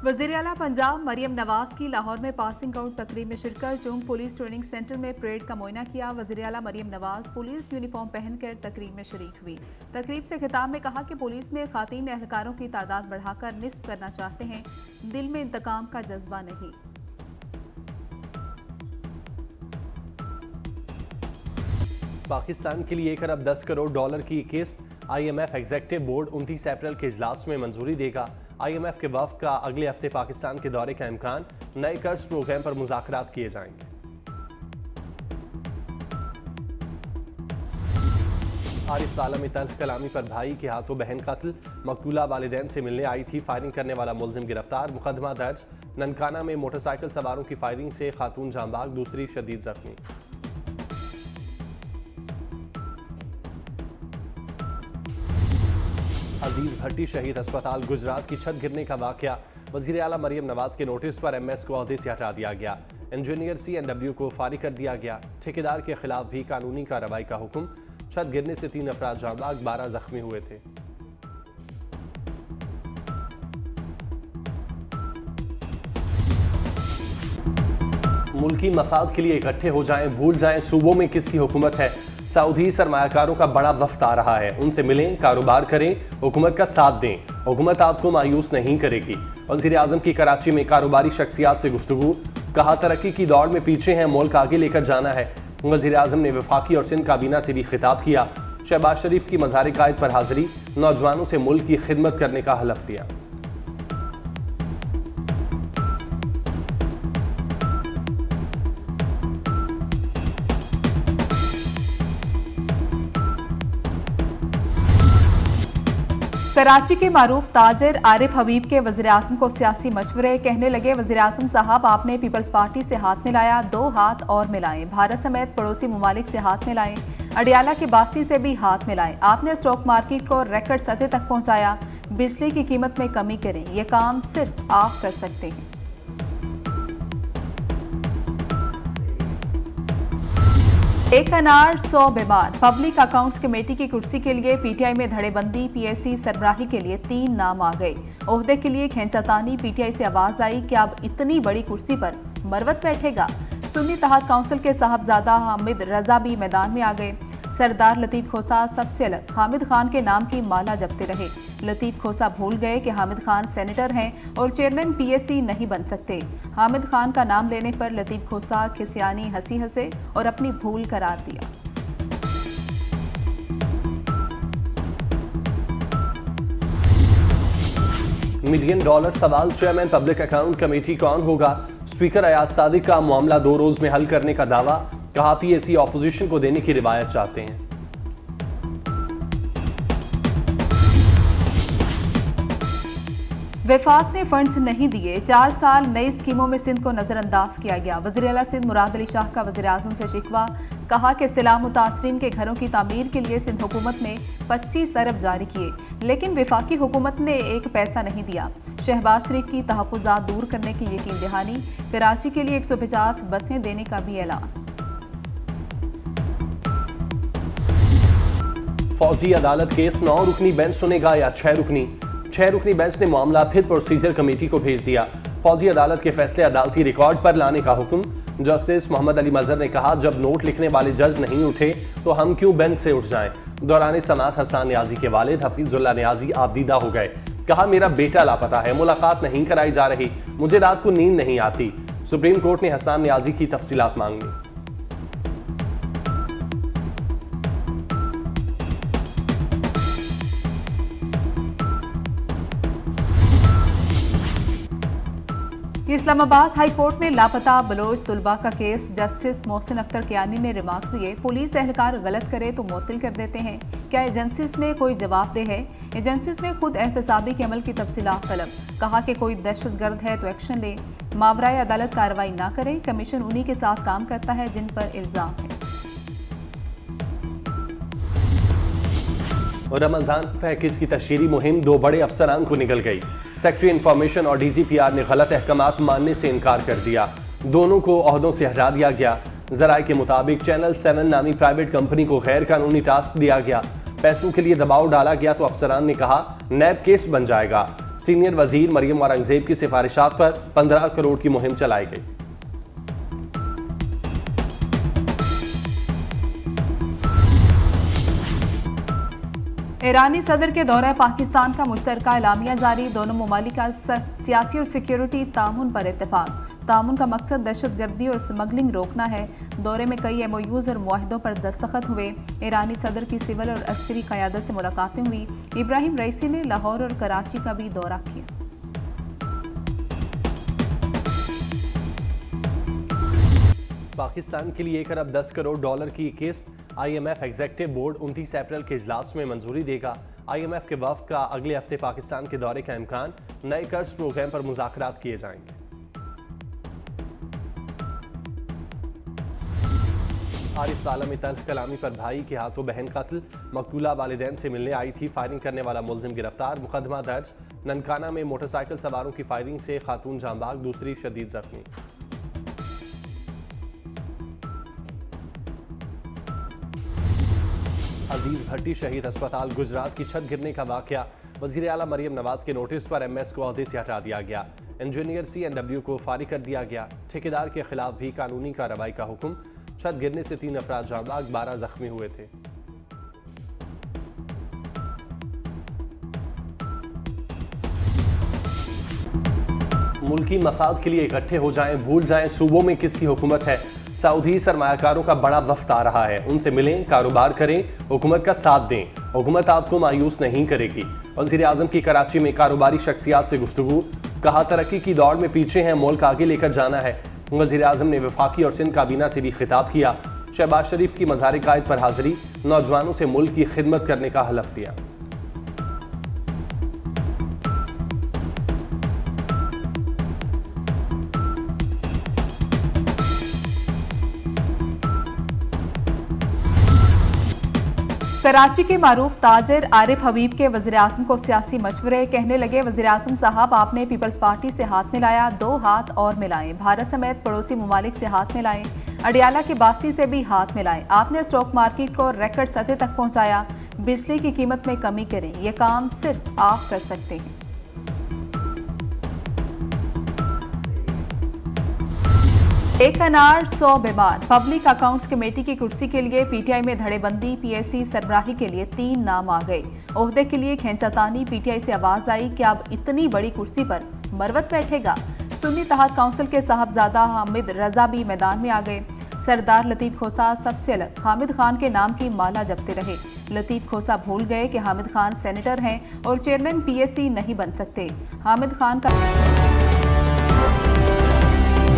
वज़ीर आला पंजाब मरियम नवाज की लाहौर में पासिंग आउट तकरीब में शिरकत। जूम पुलिस ट्रेनिंग सेंटर में परेड का मुआयना किया। वज़ीर आला मरियम नवाज पुलिस यूनिफॉर्म पहनकर तकरीब में शरीक हुई। तकरीब से खिताब में कहा कि पुलिस में खातीन एहलकारों की तादाद बढ़ाकर निस्फ करना चाहते हैं, दिल में इंतकाम का जज्बा नहीं। पाकिस्तान के लिए 1 अरब 10 करोड़ डॉलर की किस्त IMF एग्जीक्यूटिव बोर्ड 29 अप्रैल के इजलास में मंजूरी देगा। IMF के वफ्द का अगले हफ्ते पाकिस्तान के दौरे का इम्कान। नए कर्ज प्रोग्राम पर मुज़ाकरात किए जाएंगे। आरिफ ताला में तल्ख कलामी पर भाई के हाथों बहन कत्ल। मकतूला वालिदैन से मिलने आई थी, फायरिंग करने वाला मुलजिम गिरफ्तार। मुकदमा दर्ज। ननकाना में मोटरसाइकिल सवारों की फायरिंग से खातून जांबाग, दूसरी शदीद जख्मी। अजीज भट्टी शहीद अस्पताल गुजरात की छत गिरने का वाकया। वज़ीर आला मरियम नवाज के नोटिस पर MS को ओहदे से हटा दिया गया। इंजीनियर CNW को फारिग कर दिया गया। ठेकेदार के खिलाफ भी कानूनी कार्रवाई का हुक्म। छत गिरने से 3 अफराद जांबाग, 12 जख्मी हुए थे। मुल्की मफाद के लिए इकट्ठे हो जाएं, भूल जाएं सूबों में किसकी हुकूमत है। सऊदी सरमायाकारों का बड़ा वफ्द आ रहा है, उनसे मिलें, कारोबार करें, हुकूमत का साथ दें। हुकूमत आपको मायूस नहीं करेगी। वज़ीर आज़म की कराची में कारोबारी शख्सियात से गुफ्तगू। कहा तरक्की की दौड़ में पीछे हैं, मुल्क आगे लेकर जाना है। वज़ीर आज़म ने वफाकी और सिंध काबीना से भी खिताब किया। शहबाज शरीफ की मज़ार कायद पर हाजिरी। नौजवानों से मुल्क की खिदमत करने का हलफ दिया। कराची के मारूफ ताजर आरिफ हबीब के वज़ीर आज़म को सियासी मशवरे। कहने लगे, वज़ीर आज़म साहब आपने पीपल्स पार्टी से हाथ मिलाया, 2 हाथ और मिलाएं। भारत समेत पड़ोसी ममालिक से हाथ मिलाएं। अडियाला के बासी से भी हाथ मिलाएं। आपने स्टॉक मार्केट को रिकॉर्ड सतह तक पहुंचाया। बिजली की कीमत में कमी करें, यह काम सिर्फ आप कर सकते हैं। एक अनार 100 बीमार। पब्लिक अकाउंट्स कमेटी की कुर्सी के लिए PTI में धड़ेबंदी। PSC सरबराही के लिए 3 नाम आ गए। ओहदे के लिए खींचातानी। PTI से आवाज आई कि अब इतनी बड़ी कुर्सी पर मरवत बैठेगा। सुन्नी तहत काउंसिल के साहबजादा हामिद रजा भी मैदान में आ गए। सरदार लतीफ खोसा सबसे अलग हामिद खान के नाम की माला जपते रहे। लतीफ खोसा भूल गए कि हामिद खान सेनेटर हैं और चेयरमैन PSC नहीं बन सकते। हामिद खान का नाम लेने पर लतीफ खोसा खिसियानी हंसी हंसे और अपनी भूल करार दिया। $1 मिलियन सवाल, चेयरमैन पब्लिक अकाउंट कमेटी कौन होगा। स्पीकर अयाज सादिक का मामला 2 रोज में हल करने का दावा। कहा PSC ऑपोजिशन को देने की रिवायत चाहते हैं। वफाक ने फंड्स नहीं दिए, 4 साल नई स्कीमों में सिंध को नजरअंदाज किया गया। वज़ीर आला सिंध मुराद अली शाह का वज़ीर आज़म से शिकवा। कहा कि सिला मुतासरीन के घरों की तामीर के लिए सिंध हुकूमत ने 25 अरब जारी किए, लेकिन वफाकी हुकूमत ने 1 पैसा नहीं दिया। शहबाज शरीफ की तहफ़्फ़ुज़ात दूर करने की यकीन दहानी। कराची के लिए 150 बसें देने का भी ऐलान। फौजी अदालत केस 9 रुकनी बेंच सुनेगा या 6 रुकनी। 6 रुकनी बेंच ने मामला फिर प्रोसीजर कमेटी को भेज दिया। फौजी अदालत के फैसले अदालती रिकॉर्ड पर लाने का हुक्म। जस्टिस मोहम्मद अली मजहर ने कहा, जब नोट लिखने वाले जज नहीं उठे तो हम क्यों बेंच से उठ जाएं। दौरान समाअत हसन न्याजी के वालिद हफीजुल्लाह न्याजी आबदीदा हो गए। कहा, मेरा बेटा लापता है, मुलाकात नहीं कराई जा रही, मुझे रात को नींद नहीं आती। सुप्रीम कोर्ट ने हसन न्याजी की तफसीलात मांगी। इस्लामाबाद हाई कोर्ट में लापता बलोच तुलबा का केस। जस्टिस मोहसिन अख्तर कियानी ने रिमार्क्स दिए, पुलिस एहलकार गलत करे तो मुअत्तल कर देते हैं। क्या एजेंसीज में कोई जवाबदेह है? एजेंसीज में खुद एहतसाबी के अमल की तफसीलात तलब। कहा कि कोई दहशतगर्द है तो एक्शन ले, मावराए अदालत कार्रवाई ना करें। कमीशन उन्हीं के साथ काम करता है जिन पर इल्जाम है। रमजान पैकेज की तशहीरी मुहिम 2 बड़े अफसरान को निकल गई। सेक्रेटरी इंफॉर्मेशन और DGPR ने गलत अहकामात मानने से इनकार कर दिया। दोनों को ओहदों से हटा दिया गया। जराये के मुताबिक चैनल 7 नामी प्राइवेट कंपनी को गैर कानूनी टास्क दिया गया। पैसों के लिए दबाव डाला गया तो अफसरान ने कहा नैब केस बन जाएगा। सीनियर वजीर मरियम औरंगजेब की सिफारिशात पर 15 करोड़ की मुहिम चलाई गई। ईरानी सदर के दौरे पाकिस्तान का मुश्तरका एलामिया जारी, दोनों ममालिक का सियासी और सिक्योरिटी तामुन पर इत्तेफाक। तामुन का मकसद दहशतगर्दी और स्मगलिंग रोकना है। दौरे में कई MOUs और मुआहिदों पर दस्तखत हुए। ईरानी सदर की सिविल और अस्करी क़यादत से मुलाकातें हुई। इब्राहिम रईसी ने लाहौर और कराची का भी दौरा किया। पाकिस्तान के लिए 1 अरब 10 करोड़ डॉलर की किस्त IMF एग्जीक्यूटिव बोर्ड 29 अप्रैल के इजलास में मंजूरी देगा। IMF के वफ्द का अगले हफ्ते पाकिस्तान के दौरे का इम्कान। नए कर्ज प्रोग्राम पर मुज़ाकरात किए जाएंगे। आरिफ ताला में तल्ख कलामी पर भाई के हाथों बहन कत्ल। मकतूला वालिदैन से मिलने आई थी, फायरिंग करने वाला मुलजिम गिरफ्तार। मुकदमा दर्ज। ननकाना में मोटरसाइकिल सवारों की फायरिंग से खातून जांबाग, दूसरी शदीद जख्मी। अजीज भट्टी शहीद अस्पताल गुजरात की छत गिरने का वाकया। वजीर आला मरियम नवाज के नोटिस पर MS को ओहदे से हटा दिया गया। इंजीनियर CNW को फारिग कर दिया गया। ठेकेदार के खिलाफ भी कानूनी कार्रवाई का हुक्म। छत गिरने से 3 अफराद जांबाग, 12 जख्मी हुए थे। मुल्की मफाद के लिए इकट्ठे हो जाएं, भूल जाएं सूबों में किसकी हुकूमत है। सऊदी सरमायाकारों का बड़ा वफ्द आ रहा है, उनसे मिलें, कारोबार करें, हुकूमत का साथ दें। हुकूमत आपको मायूस नहीं करेगी। वज़ीर आज़म की कराची में कारोबारी शख्सियात से गुफ्तगू। कहा तरक्की की दौड़ में पीछे हैं, मुल्क आगे लेकर जाना है। वज़ीर आज़म ने वफाकी और सिंध काबीना से भी खिताब किया। शहबाज शरीफ की मज़ार कायद पर हाजिरी। नौजवानों से मुल्क की खिदमत करने का हलफ दिया। कराची के मारूफ ताजिर आरिफ हबीब के वज़ीर आज़म को सियासी मशवरे। कहने लगे, वज़ीर आज़म साहब आपने पीपल्स पार्टी से हाथ मिलाया, 2 हाथ और मिलाएं। भारत समेत पड़ोसी ममालिक से हाथ मिलाएं। अडियाला के बासी से भी हाथ मिलाएं। आपने स्टॉक मार्केट को रिकॉर्ड सतह तक पहुंचाया। बिजली की कीमत में कमी करें, यह काम सिर्फ आप कर सकते हैं। एक अनार 100 बीमार। पब्लिक अकाउंट्स कमेटी की कुर्सी के लिए PTI में धड़ेबंदी। PSC सरबराही के लिए 3 नाम आ गए। ओहदे के लिए खींचातानी। PTI से आवाज आई कि अब इतनी बड़ी कुर्सी पर मरवत बैठेगा। सुन्नी तहत काउंसिल के साहबजादा हामिद रजा भी मैदान में आ गए। सरदार लतीफ खोसा सबसे अलग हामिद खान के नाम की माला जपते रहे। लतीफ खोसा भूल गए कि हामिद खान सेनेटर हैं और चेयरमैन PSC नहीं बन सकते। हामिद खान का